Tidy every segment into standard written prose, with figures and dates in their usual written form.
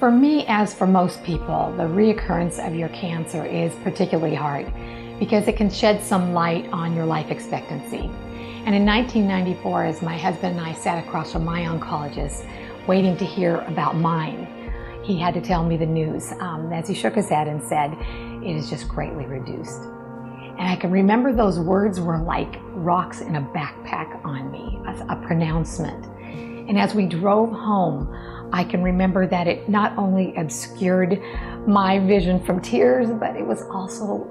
For me, as for most people, the reoccurrence of your cancer is particularly hard because it can shed some light on your life expectancy. And in 1994, as my husband and I sat across from my oncologist waiting to hear about mine, he had to tell me the news as he shook his head and said, "It is just greatly reduced." And I can remember those words were like rocks in a backpack on me, a pronouncement. And as we drove home, I can remember that it not only obscured my vision from tears, but it was also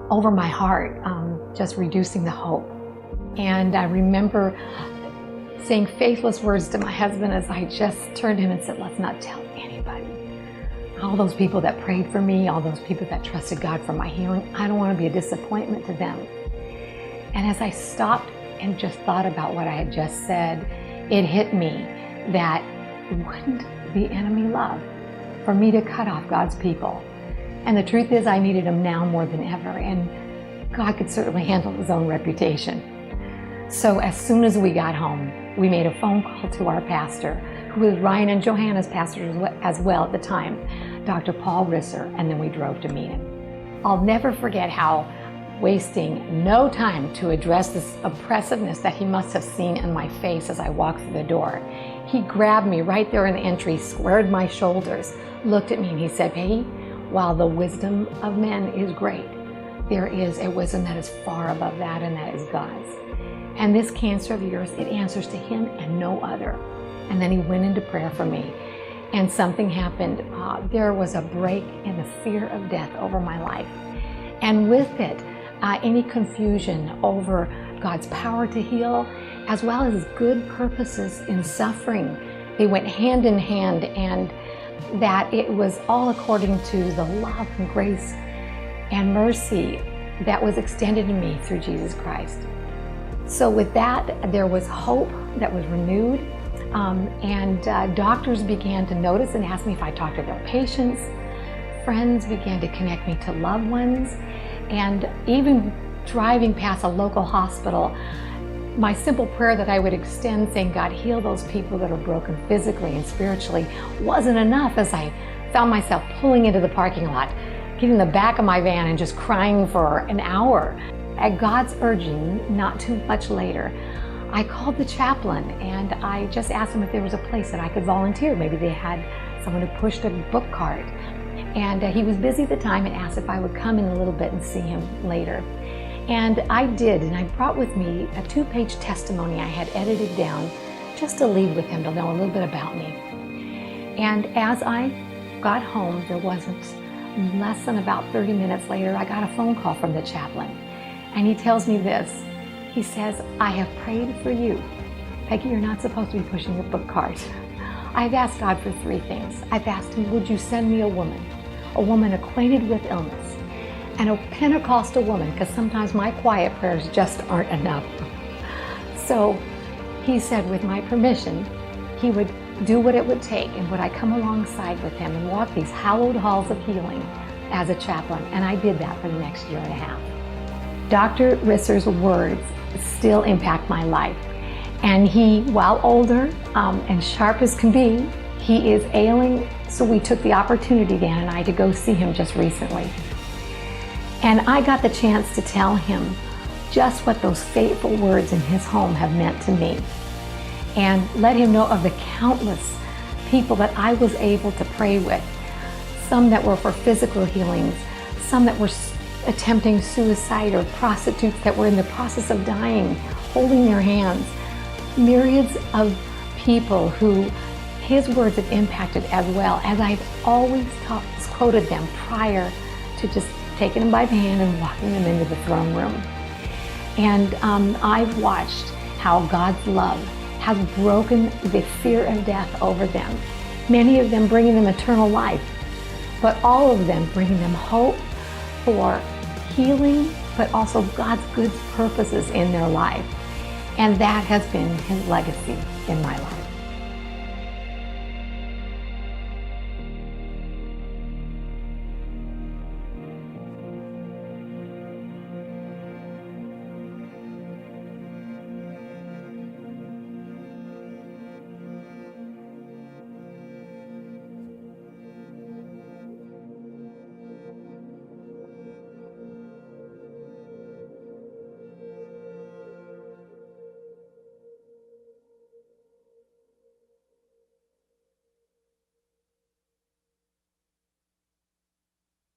over my heart, just reducing the hope. And I remember saying faithless words to my husband as I just turned to him and said, "Let's not tell anybody." All those people that prayed for me, all those people that trusted God for my healing, I don't want to be a disappointment to them. And as I stopped and just thought about what I had just said, it hit me that wouldn't the enemy love for me to cut off God's people? And the truth is I needed him now more than ever, and God could certainly handle his own reputation. So as soon as we got home, we made a phone call to our pastor, who was Ryan and Johanna's pastor as well at the time, Dr. Paul Risser, and then we drove to meet him. I'll never forget how, wasting no time to address this oppressiveness that he must have seen in my face as I walked through the door, he grabbed me right there in the entry, squared my shoulders, looked at me, and he said, "Peggy, while the wisdom of men is great, there is a wisdom that is far above that, and that is God's. And this cancer of yours, it answers to him and no other." And then he went into prayer for me, and something happened. There was a break in the fear of death over my life. And with it, any confusion over God's power to heal, as well as good purposes in suffering. They went hand in hand, and that it was all according to the love and grace and mercy that was extended to me through Jesus Christ. So with that, there was hope that was renewed, and doctors began to notice and ask me if I talked to their patients. Friends began to connect me to loved ones, and even driving past a local hospital, my simple prayer that I would extend saying, "God, heal those people that are broken physically and spiritually," wasn't enough as I found myself pulling into the parking lot, getting in the back of my van and just crying for an hour. At God's urging, not too much later, I called the chaplain and I just asked him if there was a place that I could volunteer. Maybe they had someone who pushed a book cart. And he was busy at the time and asked if I would come in a little bit and see him later. And I did, and I brought with me a 2-page testimony I had edited down just to leave with him to know a little bit about me. And as I got home, there wasn't less than about 30 minutes later, I got a phone call from the chaplain. And he tells me this. He says, "I have prayed for you. Peggy, you're not supposed to be pushing a book cart. I've asked God for 3 things. I've asked him, would you send me a woman acquainted with illness, and a Pentecostal woman, because sometimes my quiet prayers just aren't enough." So he said, with my permission, he would do what it would take, and would I come alongside with him and walk these hallowed halls of healing as a chaplain. And I did that for the next year and a half. Dr. Risser's words still impact my life. And he, while older and sharp as can be, he is ailing, so we took the opportunity, Dan and I, to go see him just recently. And I got the chance to tell him just what those fateful words in his home have meant to me, and let him know of the countless people that I was able to pray with, some that were for physical healings, some that were attempting suicide, or prostitutes that were in the process of dying, holding their hands. Myriads of people who his words have impacted, as well as I've always quoted them prior to just taking them by the hand and walking them into the throne room. And I've watched how God's love has broken the fear of death over them. Many of them bringing them eternal life, but all of them bringing them hope for healing, but also God's good purposes in their life. And that has been his legacy in my life.